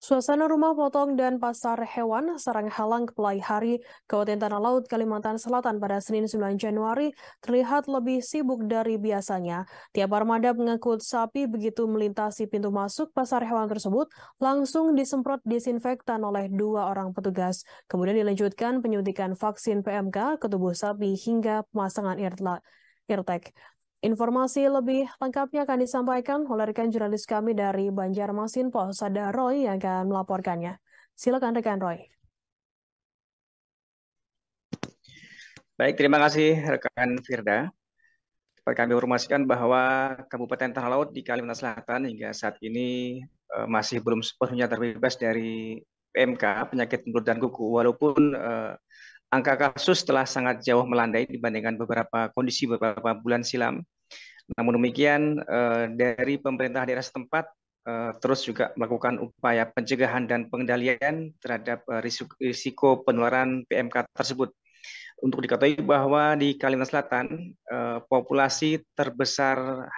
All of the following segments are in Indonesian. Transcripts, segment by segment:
Suasana rumah potong dan pasar hewan Sarang-Halang Kepulauan Hari, Kabupaten Tanah Laut, Kalimantan Selatan pada Senin 9 Januari terlihat lebih sibuk dari biasanya. Tiap armada pengangkut sapi begitu melintasi pintu masuk pasar hewan tersebut langsung disemprot disinfektan oleh 2 orang petugas. Kemudian dilanjutkan penyuntikan vaksin PMK ke tubuh sapi hingga pemasangan eartag. Informasi lebih lengkapnya akan disampaikan oleh rekan jurnalis kami dari Banjarmasin, Polsada Roy yang akan melaporkannya. Silakan rekan Roy. Baik, terima kasih rekan Firda. Dapat kami informasikan bahwa Kabupaten Tanah Laut di Kalimantan Selatan hingga saat ini masih belum sepenuhnya terbebas dari PMK, penyakit mulut dan kuku, walaupun angka kasus telah sangat jauh melandai dibandingkan beberapa kondisi beberapa bulan silam. Namun demikian, dari pemerintah daerah setempat terus juga melakukan upaya pencegahan dan pengendalian terhadap risiko penularan PMK tersebut. Untuk diketahui bahwa di Kalimantan Selatan, populasi terbesar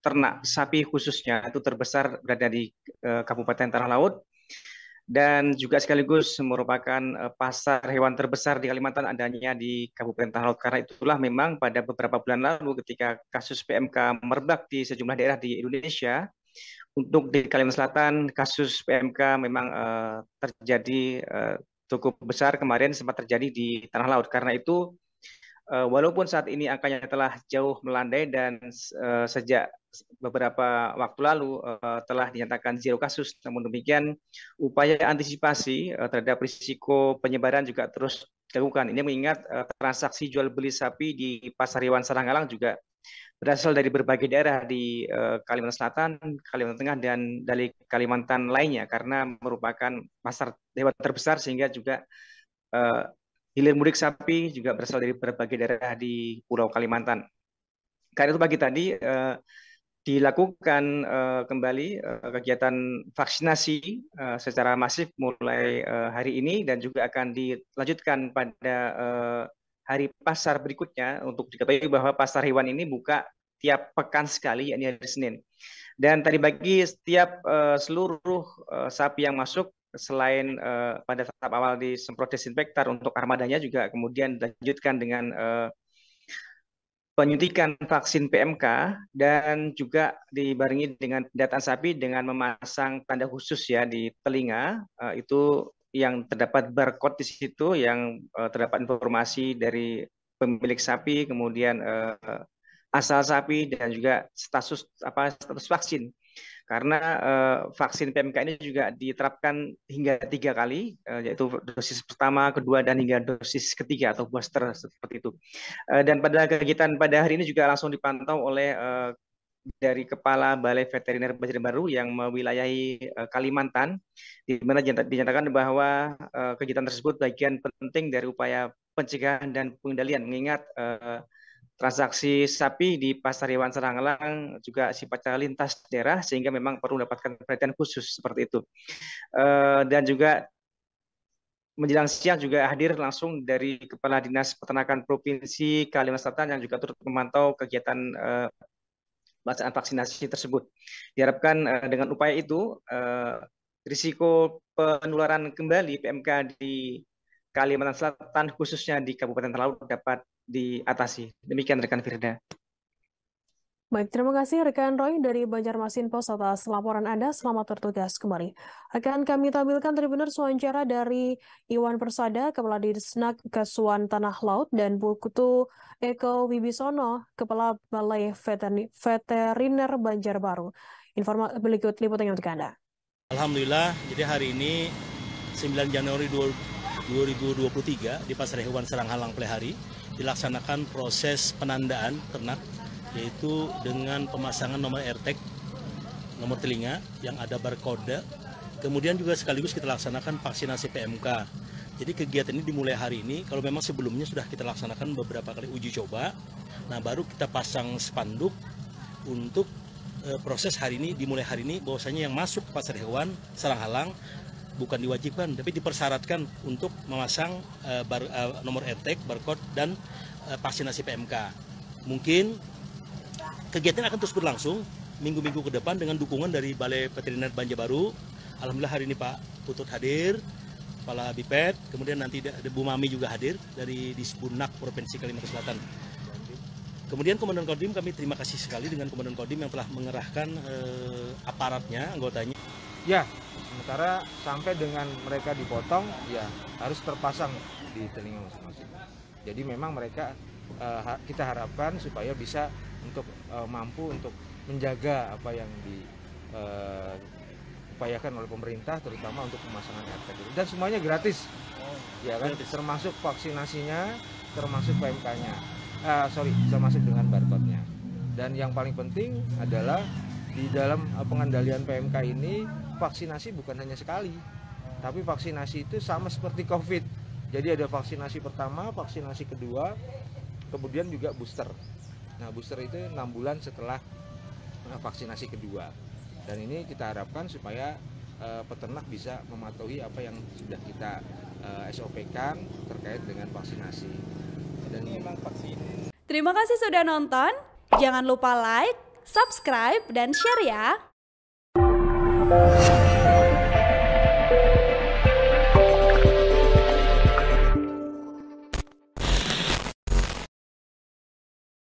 ternak sapi khususnya itu terbesar berada di Kabupaten Tanah Laut, dan juga sekaligus merupakan pasar hewan terbesar di Kalimantan adanya di Kabupaten Tanah Laut. Karena itulah memang pada beberapa bulan lalu ketika kasus PMK merebak di sejumlah daerah di Indonesia, untuk di Kalimantan Selatan kasus PMK memang terjadi cukup besar kemarin sempat terjadi di Tanah Laut. Karena itu walaupun saat ini angkanya telah jauh melandai dan sejak beberapa waktu lalu telah dinyatakan zero kasus, namun demikian upaya antisipasi terhadap risiko penyebaran juga terus dilakukan. Ini mengingat transaksi jual beli sapi di Pasar Hewan Sarang-Halang juga berasal dari berbagai daerah di Kalimantan Selatan, Kalimantan Tengah, dan dari Kalimantan lainnya, karena merupakan pasar hewan terbesar sehingga juga hilir mudik sapi juga berasal dari berbagai daerah di Pulau Kalimantan. Karena itu pagi tadi dilakukan kembali kegiatan vaksinasi secara masif mulai hari ini dan juga akan dilanjutkan pada hari pasar berikutnya. Untuk diketahui bahwa pasar hewan ini buka tiap pekan sekali, yakni hari Senin. Dan tadi pagi setiap seluruh sapi yang masuk, selain pada tahap awal disemprot desinfektan untuk armadanya, juga kemudian dilanjutkan dengan penyuntikan vaksin PMK dan juga dibarengi dengan pendataan sapi dengan memasang tanda khusus ya di telinga, itu yang terdapat barcode di situ yang terdapat informasi dari pemilik sapi, kemudian asal sapi dan juga status vaksin. Karena vaksin PMK ini juga diterapkan hingga 3 kali, yaitu dosis pertama, kedua, dan hingga dosis ketiga atau booster seperti itu. Dan pada kegiatan pada hari ini juga langsung dipantau oleh dari Kepala Balai Veteriner Banjarbaru yang mewilayahi Kalimantan, di mana dinyatakan bahwa kegiatan tersebut bagian penting dari upaya pencegahan dan pengendalian, mengingat transaksi sapi di Pasar Hewan Sarang-Halang juga sifatnya lintas daerah sehingga memang perlu mendapatkan perhatian khusus seperti itu. Dan juga menjelang siang juga hadir langsung dari Kepala Dinas Peternakan Provinsi Kalimantan Selatan yang juga turut memantau kegiatan pelaksanaan vaksinasi tersebut. Diharapkan dengan upaya itu risiko penularan kembali PMK di Kalimantan Selatan khususnya di Kabupaten Tanah Laut dapat diatasi. Demikian rekan Firda. Baik, terima kasih rekan Roy dari Banjarmasin Pos atas laporan Anda. Selamat bertugas kembali. Akan kami tampilkan tribuners wawancara dari Iwan Persada, Kepala Disnak Kesuan Tanah Laut, dan Putu Eko Wibisono, Kepala Balai Veteriner Banjarbaru. Informasi berikut liputannya untuk Anda. Alhamdulillah, jadi hari ini 9 Januari 2023 di Pasar Hewan Sarang-Halang Plehari dilaksanakan proses penandaan ternak, yaitu dengan pemasangan nomor AirTag, nomor telinga yang ada barcode. Kemudian juga sekaligus kita laksanakan vaksinasi PMK. Jadi kegiatan ini dimulai hari ini. Kalau memang sebelumnya sudah kita laksanakan beberapa kali uji coba, nah baru kita pasang spanduk untuk proses hari ini, dimulai hari ini, bahwasanya yang masuk ke Pasar Hewan Sarang-Halang bukan diwajibkan, tapi dipersyaratkan untuk memasang nomor AirTag, barcode, dan vaksinasi PMK. Mungkin kegiatan akan terus berlangsung minggu-minggu ke depan dengan dukungan dari Balai Veteriner Banjarbaru, Alhamdulillah hari ini Pak Putut hadir, Kepala Biped, kemudian nanti ada Bu Mami juga hadir dari Disbunak Provinsi Kalimantan Selatan. Kemudian Komandan Kodim, kami terima kasih sekali dengan Komandan Kodim yang telah mengerahkan aparatnya, anggotanya. Ya, sementara sampai dengan mereka dipotong, ya harus terpasang di telinga masing-masing. Jadi memang mereka kita harapkan supaya bisa untuk mampu untuk menjaga apa yang diupayakan oleh pemerintah, terutama untuk pemasangan AirTag ini. Dan semuanya gratis, ya kan? Gratis. Termasuk vaksinasinya, termasuk PMK-nya, termasuk dengan barcode-nya. Dan yang paling penting adalah di dalam pengendalian PMK ini vaksinasi bukan hanya sekali, tapi vaksinasi itu sama seperti COVID. Jadi ada vaksinasi pertama, vaksinasi kedua, kemudian juga booster. Nah, booster itu 6 bulan setelah vaksinasi kedua. Dan ini kita harapkan supaya peternak bisa mematuhi apa yang sudah kita SOP-kan terkait dengan vaksinasi. Dan memang vaksin. Terima kasih sudah nonton. Jangan lupa like, subscribe, dan share ya.